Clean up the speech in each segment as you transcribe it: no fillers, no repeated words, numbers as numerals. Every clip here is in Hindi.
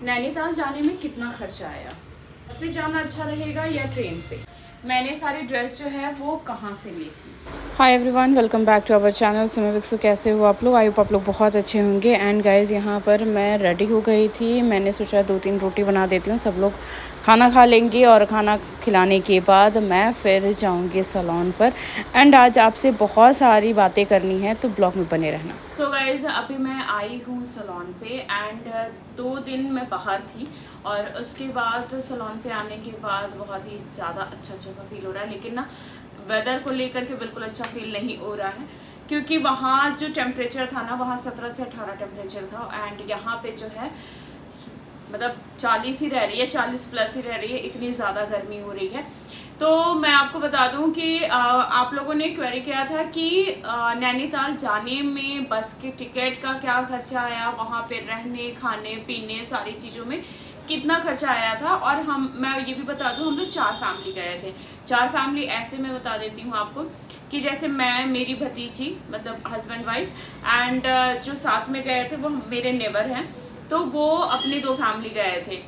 नैनीताल जाने में कितना खर्चा आया, बस से जाना अच्छा रहेगा या ट्रेन से? मैंने सारी ड्रेस जो है वो कहाँ से ली थी? Hi everyone, welcome back to our channel Simi Vixo. कैसे हो आप लोग? आई होप आप लोग बहुत अच्छे होंगे। एंड गाइस, यहाँ पर मैं रेडी हो गई थी। मैंने सोचा 2-3 रोटी बना देती हूँ, सब लोग खाना खा लेंगे और खाना खिलाने के बाद मैं फिर जाऊँगी सैलून पर। एंड आज आपसे बहुत सारी बातें करनी है, तो ब्लॉग में बने रहना। तो गाइस, अभी मैं आई हूँ सैलून पे एंड 2 दिन मैं बाहर थी और उसके बाद सैलून पे आने के बाद बहुत ही ज़्यादा अच्छा सा फील हो रहा है। लेकिन ना वेदर को लेकर के बिल्कुल अच्छा फील नहीं हो रहा है, क्योंकि वहाँ जो टेम्परेचर था ना, वहाँ 17 से 18 टेम्परेचर था एंड यहाँ पे जो है मतलब 40 ही रह रही है, 40 प्लस ही रह रही है। इतनी ज़्यादा गर्मी हो रही है। तो मैं आपको बता दूं कि आप लोगों ने क्वेरी किया था कि नैनीताल जाने में बस के टिकट का क्या खर्चा आया, वहाँ पे रहने खाने पीने सारी चीज़ों में कितना खर्चा आया था। और मैं ये भी बता दूं, हम लोग 4 फैमिली गए थे। 4 फैमिली ऐसे मैं बता देती हूँ आपको कि जैसे मैं, मेरी भतीजी मतलब हस्बैंड वाइफ एंड जो साथ में गए थे वो मेरे नेबर हैं, तो वो अपनी 2 फैमिली गए थे।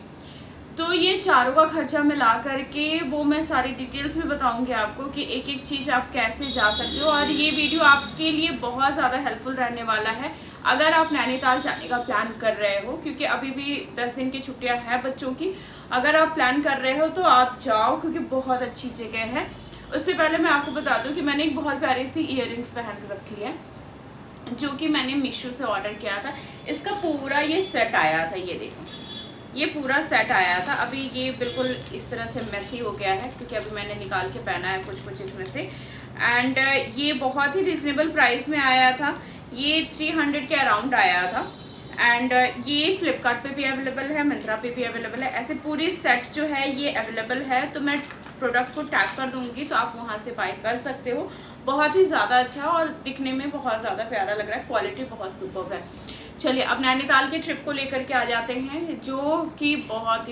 तो ये चारों का खर्चा मिला करके वो मैं सारी डिटेल्स में बताऊंगी आपको कि एक एक चीज़ आप कैसे जा सकते हो। और ये वीडियो आपके लिए बहुत ज़्यादा हेल्पफुल रहने वाला है अगर आप नैनीताल जाने का प्लान कर रहे हो, क्योंकि अभी भी 10 दिन की छुट्टियां हैं बच्चों की। अगर आप प्लान कर रहे हो तो आप जाओ, क्योंकि बहुत अच्छी जगह है। उससे पहले मैं आपको बता दूं कि मैंने एक बहुत प्यारी सी ईयरिंग्स पहन रखी है, जो कि मैंने मीशो से ऑर्डर किया था। इसका पूरा ये सेट आया था, ये देखो, ये पूरा सेट आया था। अभी ये बिल्कुल इस तरह से मैसी हो गया है, क्योंकि अभी मैंने निकाल के पहना है कुछ इसमें से। एंड ये बहुत ही रिजनेबल प्राइस में आया था, ये 300 के अराउंड आया था। एंड ये फ्लिपकार्ट पे भी अवेलेबल है, मिंत्रा पे भी अवेलेबल है। ऐसे पूरी सेट जो है ये अवेलेबल है, तो मैं प्रोडक्ट को टैग कर दूंगी तो आप वहाँ से बाय कर सकते हो। बहुत ही ज़्यादा अच्छा और दिखने में बहुत ज़्यादा प्यारा लग रहा है, क्वालिटी बहुत सुपर्ब है। चलिए अब नैनीताल के ट्रिप को लेकर के आ जाते हैं, जो कि बहुत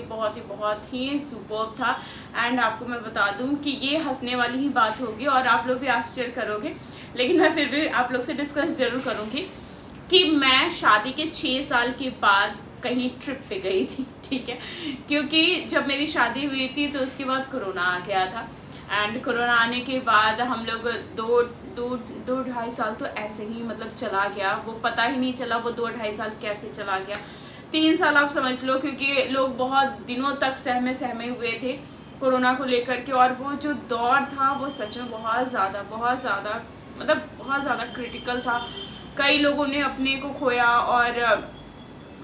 ही सुपर्ब था। एंड आपको मैं बता दूं कि ये हंसने वाली ही बात होगी और आप लोग भी आश्चर्य करोगे, लेकिन मैं फिर भी आप लोग से डिस्कस जरूर करूँगी कि मैं शादी के 6 साल के बाद कहीं ट्रिप पे गई थी, ठीक है। क्योंकि जब मेरी शादी हुई थी तो उसके बाद कोरोना आ गया था एंड कोरोना आने के बाद हम लोग दो ढाई साल तो ऐसे ही मतलब चला गया, वो पता ही नहीं चला वो 2-2.5 साल कैसे चला गया। 3 साल आप समझ लो, क्योंकि लोग बहुत दिनों तक सहमे हुए थे कोरोना को लेकर के। और वो जो दौर था वो सच में बहुत ज़्यादा मतलब बहुत ज़्यादा क्रिटिकल था। कई लोगों ने अपने को खोया और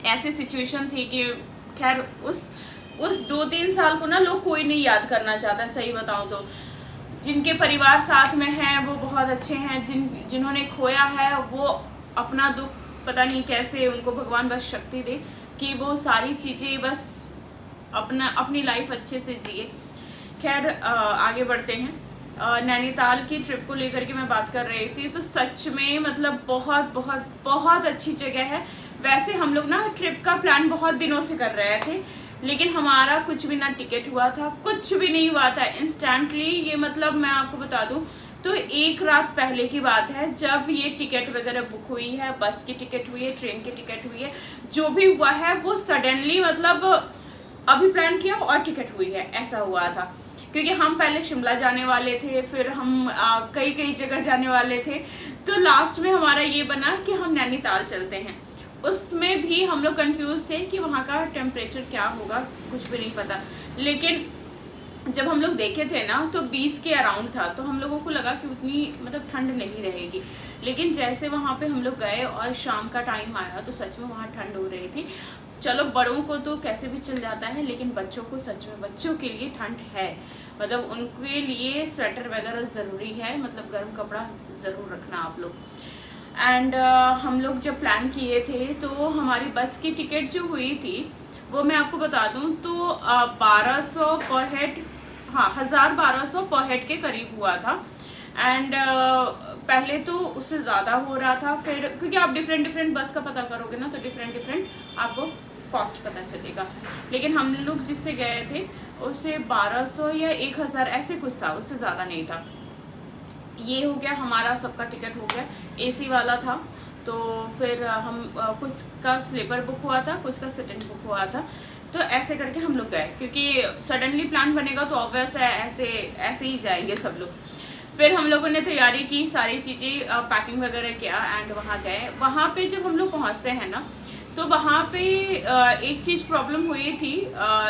ऐसी सिचुएशन थी कि खैर उस 2-3 साल को ना लोग कोई नहीं याद करना चाहता, सही बताऊं तो। जिनके परिवार साथ में हैं वो बहुत अच्छे हैं, जिन्होंने खोया है वो अपना दुख पता नहीं कैसे उनको भगवान बस शक्ति दे कि वो सारी चीज़ें बस अपनी लाइफ अच्छे से जिए। खैर आगे बढ़ते हैं। नैनीताल की ट्रिप को लेकर के मैं बात कर रही थी, तो सच में मतलब बहुत अच्छी जगह है। वैसे हम लोग ना ट्रिप का प्लान बहुत दिनों से कर रहे थे, लेकिन हमारा कुछ भी ना टिकट हुआ था, कुछ भी नहीं हुआ था इंस्टेंटली। ये मतलब मैं आपको बता दूं तो 1 रात पहले की बात है जब ये टिकट वगैरह बुक हुई है, बस की टिकट हुई है, ट्रेन की टिकट हुई है, जो भी हुआ है वो सडनली मतलब अभी प्लान किया और टिकट हुई है, ऐसा हुआ था। क्योंकि हम पहले शिमला जाने वाले थे, फिर हम कई जगह जाने वाले थे, तो लास्ट में हमारा ये बना कि हम नैनीताल चलते हैं। उसमें भी हम लोग कंफ्यूज थे कि वहाँ का टेम्परेचर क्या होगा, कुछ भी नहीं पता। लेकिन जब हम लोग देखे थे ना तो 20 के अराउंड था, तो हम लोगों को लगा कि उतनी मतलब ठंड नहीं रहेगी। लेकिन जैसे वहाँ पे हम लोग गए और शाम का टाइम आया तो सच में वहाँ ठंड हो रही थी। चलो बड़ों को तो कैसे भी चल जाता है, लेकिन बच्चों को सच में, बच्चों के लिए ठंड है, मतलब उनके लिए स्वेटर वगैरह ज़रूरी है, मतलब गर्म कपड़ा ज़रूर रखना आप लोग। एंड हम लोग जब प्लान किए थे तो हमारी बस की टिकट जो हुई थी वो मैं आपको बता दूं तो 1200 पर हेड, हाँ 1200 पर हेड के करीब हुआ था। एंड पहले तो उससे ज़्यादा हो रहा था, फिर क्योंकि आप डिफरेंट बस का पता करोगे ना तो डिफरेंट आपको कॉस्ट पता चलेगा। लेकिन हम लोग जिससे गए थे उससे 1200 या 1000 ऐसे कुछ था, उससे ज़्यादा नहीं था। ये हो गया, हमारा सबका टिकट हो गया। एसी वाला था तो फिर हम कुछ का स्लीपर बुक हुआ था, कुछ का सिट इन बुक हुआ था। तो ऐसे करके हम लोग गए, क्योंकि सडनली प्लान बनेगा तो ऑब्वियस है ऐसे ही जाएंगे सब लोग। फिर हम लोगों ने तैयारी की, सारी चीज़ें पैकिंग वगैरह किया एंड वहाँ गए। वहाँ पे जब हम लोग पहुँचते हैं ना, तो वहाँ पे एक चीज़ प्रॉब्लम हुई थी,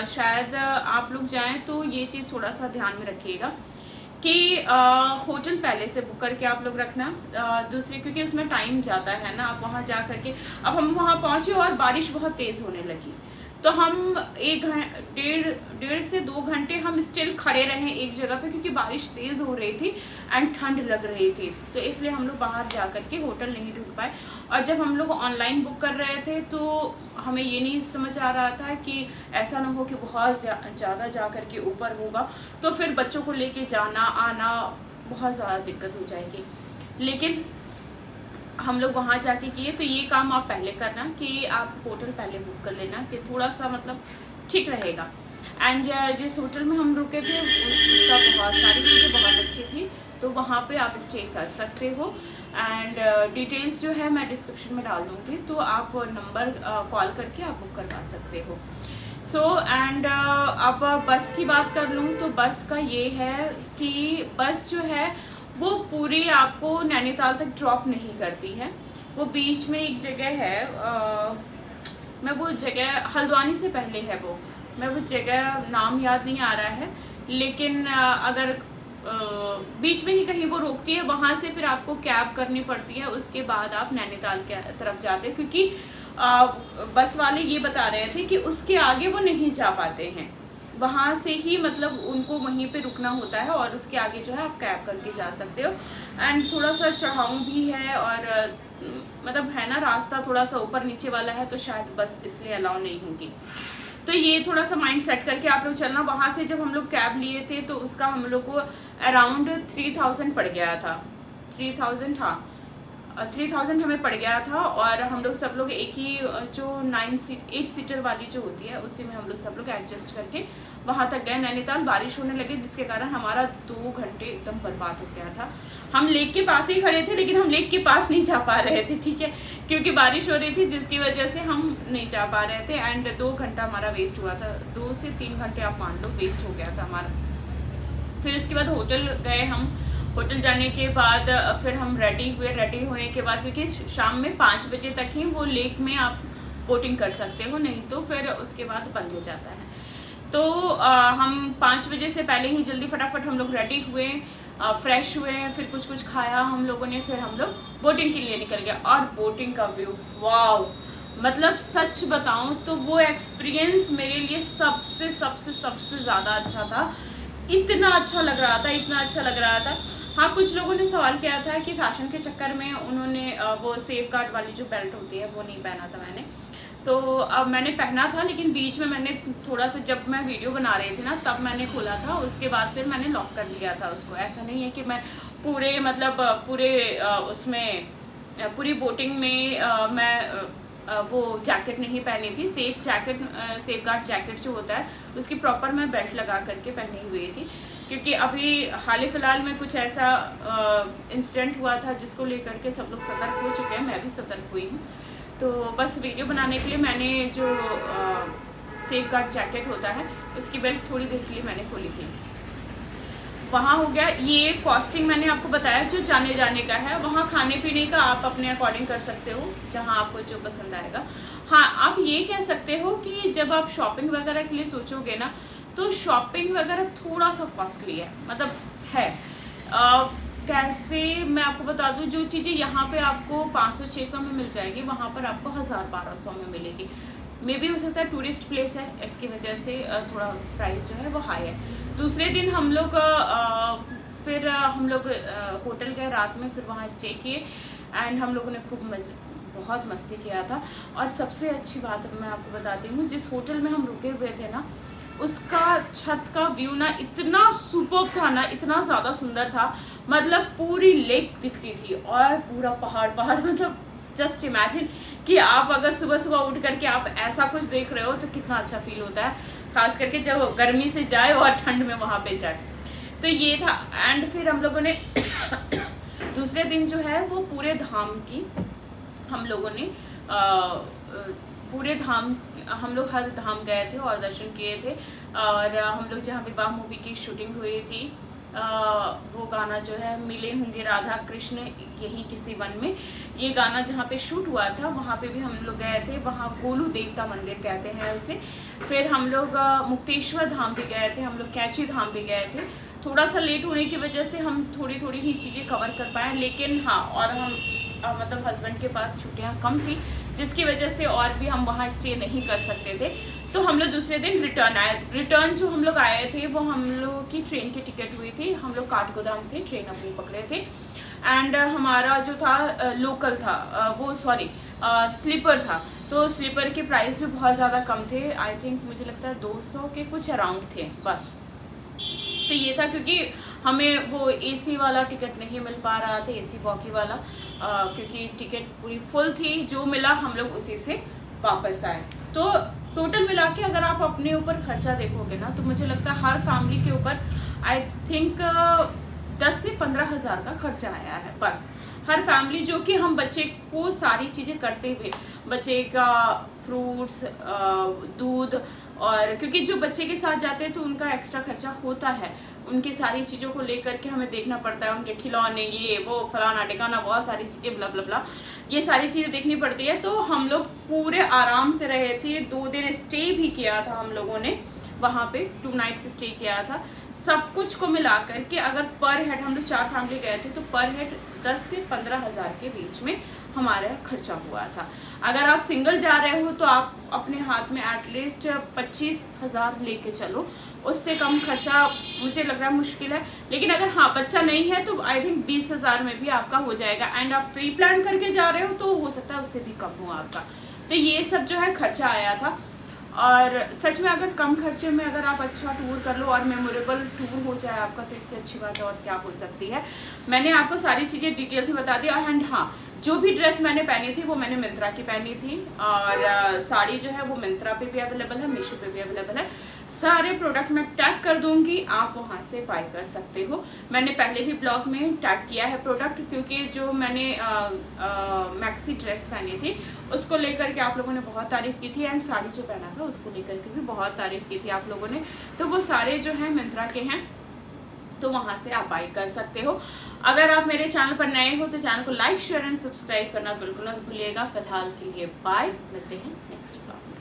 शायद आप लोग जाएं तो ये चीज़ थोड़ा सा ध्यान में रखिएगा कि होटल पहले से बुक करके आप लोग रखना। दूसरे, क्योंकि उसमें टाइम ज़्यादा है ना, आप वहाँ जा करके, अब हम वहाँ पहुँचे और बारिश बहुत तेज़ होने लगी, तो हम डेढ़ से 2 घंटे हम स्टिल खड़े रहे एक जगह पे, क्योंकि बारिश तेज़ हो रही थी एंड ठंड लग रही थी। तो इसलिए हम लोग बाहर जा करके होटल नहीं ढूंढ पाए। और जब हम लोग ऑनलाइन बुक कर रहे थे तो हमें ये नहीं समझ आ रहा था कि ऐसा ना हो कि बहुत ज़्यादा जा करके ऊपर होगा, तो फिर बच्चों को लेके जाना आना बहुत ज़्यादा दिक्कत हो जाएगी। लेकिन हम लोग वहाँ जाके किए। तो ये काम आप पहले करना कि आप होटल पहले बुक कर लेना, कि थोड़ा सा मतलब ठीक रहेगा। एंड जिस होटल में हम रुके थे उसका बहुत सारी चीज़ें बहुत अच्छी थी, तो वहाँ पे आप स्टे कर सकते हो। एंड डिटेल्स जो है मैं डिस्क्रिप्शन में डाल दूँगी, तो आप नंबर कॉल करके आप बुक करवा सकते हो। एंड अब बस की बात कर लूँ तो बस का ये है कि बस जो है वो पूरी आपको नैनीताल तक ड्रॉप नहीं करती है। वो बीच में एक जगह है, मैं वो जगह हल्द्वानी से पहले है मैं वो जगह नाम याद नहीं आ रहा है, लेकिन अगर बीच में ही कहीं वो रोकती है, वहाँ से फिर आपको कैब करनी पड़ती है, उसके बाद आप नैनीताल के तरफ जाते हैं। क्योंकि बस वाले ये बता रहे थे कि उसके आगे वो नहीं जा पाते हैं, वहाँ से ही मतलब उनको वहीं पे रुकना होता है, और उसके आगे जो है आप कैब करके जा सकते हो। एंड थोड़ा सा चढ़ाऊ भी है, और मतलब है ना, रास्ता थोड़ा सा ऊपर नीचे वाला है, तो शायद बस इसलिए अलाउ नहीं होगी। तो ये थोड़ा सा माइंड सेट करके आप लोग चलना। वहाँ से जब हम लोग कैब लिए थे तो उसका हम लोग को अराउंड 3000 पड़ गया था। 3000, हाँ 3000 हमें पड़ गया था। और हम लोग सब लोग एक ही जो 8 सीटर वाली जो होती है उसी में हम लोग सब लोग एडजस्ट करके वहाँ तक गए। नैनीताल बारिश होने लगी, जिसके कारण हमारा 2 घंटे एकदम बर्बाद हो गया था। हम लेक के पास ही खड़े थे, लेकिन हम लेक के पास नहीं जा पा रहे थे, ठीक है, क्योंकि बारिश हो रही थी, जिसकी वजह से हम नहीं जा पा रहे थे। एंड 2 घंटा हमारा वेस्ट हुआ था, 2 से 3 घंटे आप मान लो वेस्ट हो गया था हमारा। फिर इसके बाद होटल गए हम। होटल जाने के बाद फिर हम रेडी हुए। रेडी होने के बाद, क्योंकि शाम में 5 बजे तक ही वो लेक में आप बोटिंग कर सकते हो, नहीं तो फिर उसके बाद बंद हो जाता है। तो हम 5 बजे से पहले ही जल्दी फटाफट हम लोग रेडी हुए, फ्रेश हुए, फिर कुछ खाया हम लोगों ने, फिर हम लोग बोटिंग के लिए निकल गए। और बोटिंग का व्यू, वाव, मतलब सच बताऊं तो वो एक्सपीरियंस मेरे लिए सबसे सबसे सबसे ज़्यादा अच्छा था। इतना अच्छा लग रहा था, इतना अच्छा लग रहा था। हाँ, कुछ लोगों ने सवाल किया था कि फैशन के चक्कर में उन्होंने वो सेफ गार्ड वाली जो बेल्ट होती है वो नहीं पहना था मैंने। तो अब मैंने पहना था, लेकिन बीच में मैंने थोड़ा सा, जब मैं वीडियो बना रही थी ना तब मैंने खोला था, उसके बाद फिर मैंने लॉक कर लिया था उसको। ऐसा नहीं है कि मैं पूरे मतलब पूरे उसमें पूरी बोटिंग में मैं वो जैकेट नहीं पहनी थी। सेफ गार्ड जैकेट जो होता है उसकी प्रॉपर मैं बेल्ट लगा करके पहनी हुई थी, क्योंकि अभी हाल फिलहाल में कुछ ऐसा इंसिडेंट हुआ था जिसको लेकर के सब लोग सतर्क हो चुके हैं, मैं भी सतर्क हुई हूँ। तो बस वीडियो बनाने के लिए मैंने जो सेफ गार्ड जैकेट होता है उसकी बेल्ट थोड़ी देर के लिए मैंने खोली थी। वहाँ हो गया। ये कॉस्टिंग मैंने आपको बताया जो जाने का है। वहाँ खाने पीने का आप अपने अकॉर्डिंग कर सकते हो, जहाँ आपको जो पसंद आएगा। हाँ, आप ये कह सकते हो कि जब आप शॉपिंग वगैरह के लिए सोचोगे ना, तो शॉपिंग वगैरह थोड़ा सा कॉस्टली है, मतलब है। कैसे मैं आपको बता दूँ, जो चीज़ें यहाँ पे आपको 500-600 में मिल जाएगी, वहाँ पर आपको 1000-1200 में मिलेगी। मे बी हो सकता है टूरिस्ट प्लेस है, इसकी वजह से थोड़ा प्राइस जो है वो हाई है। दूसरे दिन हम लोग फिर हम लोग होटल गए रात में, फिर वहाँ स्टे किए एंड हम लोगों ने बहुत मस्ती किया था। और सबसे अच्छी बात मैं आपको बताती हूँ, जिस होटल में हम रुके हुए थे ना, उसका छत का व्यू ना इतना सुपर्ब था ना, इतना ज़्यादा सुंदर था। मतलब पूरी लेक दिखती थी और पूरा पहाड़, मतलब जस्ट इमेजिन कि आप अगर सुबह सुबह उठ करके आप ऐसा कुछ देख रहे हो तो कितना अच्छा फील होता है, खास करके जब गर्मी से जाए और ठंड में वहाँ पे जाए। तो ये था। एंड फिर हम लोगों ने दूसरे दिन जो है वो पूरे धाम की हम लोगों ने पूरे धाम, हम लोग हर धाम गए थे और दर्शन किए थे। और हम लोग जहाँ विवाह मूवी की शूटिंग हुई थी, वो गाना जो है मिले होंगे राधा कृष्ण यही किसी वन में, ये गाना जहाँ पे शूट हुआ था वहाँ पे भी हम लोग गए थे। वहाँ गोलू देवता मंदिर कहते हैं उसे। फिर हम लोग मुक्तेश्वर धाम भी गए थे, हम लोग कैची धाम भी गए थे। थोड़ा सा लेट होने की वजह से हम थोड़ी थोड़ी ही चीज़ें कवर कर पाए, लेकिन हाँ, और हम मतलब हस्बैंड के पास छुट्टियाँ कम थी, जिसकी वजह से और भी हम वहाँ स्टे नहीं कर सकते थे। तो हम लोग दूसरे दिन रिटर्न आए। रिटर्न जो हम लोग आए थे वो हम लोग की ट्रेन की टिकट हुई थी, हम लोग काठगोदाम से ट्रेन अपनी पकड़े थे। एंड हमारा जो था लोकल था, वो सॉरी स्लीपर था। तो स्लीपर के प्राइस भी बहुत ज़्यादा कम थे, आई थिंक मुझे लगता है 200 के कुछ अराउंड थे बस। तो ये था क्योंकि हमें वो एसी वाला टिकट नहीं मिल पा रहा था, एसी बॉगी वाला, क्योंकि टिकट पूरी फुल थी। जो मिला हम लोग उसी से वापस आए। तो टोटल मिला के अगर आप अपने ऊपर खर्चा देखोगे ना, तो मुझे लगता है हर फैमिली के ऊपर आई थिंक 10 से 15 हज़ार का खर्चा आया है बस, हर फैमिली। जो कि हम बच्चे को सारी चीज़ें करते हुए, बच्चे का फ्रूट्स, दूध, और क्योंकि जो बच्चे के साथ जाते हैं तो उनका एक्स्ट्रा खर्चा होता है, उनकी सारी चीज़ों को लेकर के हमें देखना पड़ता है, उनके खिलौने, ये वो फलाना टिकाना, बहुत सारी चीज़ें ब्ला ब्ला ब्ला, ये सारी चीज़ें देखनी पड़ती है। तो हम लोग पूरे आराम से रहे थे, 2 दिन स्टे भी किया था हम लोगों ने वहाँ पे, 2 नाइट्स स्टे किया था। सब कुछ को मिला करके अगर पर हेड, हम लोग 4 फैमिली गए थे, तो पर हेड 10 से 15 हज़ार के बीच में हमारा खर्चा हुआ था। अगर आप सिंगल जा रहे हो तो आप अपने हाथ में एटलीस्ट 25 हज़ार लेके चलो, उससे कम खर्चा मुझे लग रहा है मुश्किल है। लेकिन अगर हाँ बच्चा नहीं है तो आई थिंक 20 हज़ार में भी आपका हो जाएगा। एंड आप प्री प्लान करके जा रहे हो तो हो सकता है उससे भी कम हो आपका। तो ये सब जो है खर्चा आया था। और सच में अगर कम खर्चे में अगर आप अच्छा टूर कर लो और मेमोरेबल टूर हो जाए आपका, तो इससे अच्छी बात और क्या हो सकती है। मैंने आपको सारी चीज़ें डिटेल से बता दिया। एंड हाँ, जो भी ड्रेस मैंने पहनी थी वो मैंने मिंत्रा की पहनी थी, और साड़ी जो है वो मिंत्रा पे भी अवेलेबल है, मीशो पे भी अवेलेबल है। सारे प्रोडक्ट मैं टैग कर दूंगी, आप वहाँ से बाय कर सकते हो। मैंने पहले भी ब्लॉग में टैग किया है प्रोडक्ट, क्योंकि जो मैंने मैक्सी ड्रेस पहनी थी उसको लेकर के आप लोगों ने बहुत तारीफ़ की थी, एंड साड़ी जो पहना था उसको लेकर के भी बहुत तारीफ़ की थी आप लोगों ने। तो वो सारे जो हैं मिंत्रा के हैं, तो वहाँ से आप बाई कर सकते हो। अगर आप मेरे चैनल पर नए हो तो चैनल को लाइक, शेयर एंड सब्सक्राइब करना बिल्कुल मत भूलिएगा। फिलहाल के लिए बाय, मिलते हैं नेक्स्ट ब्लॉग में।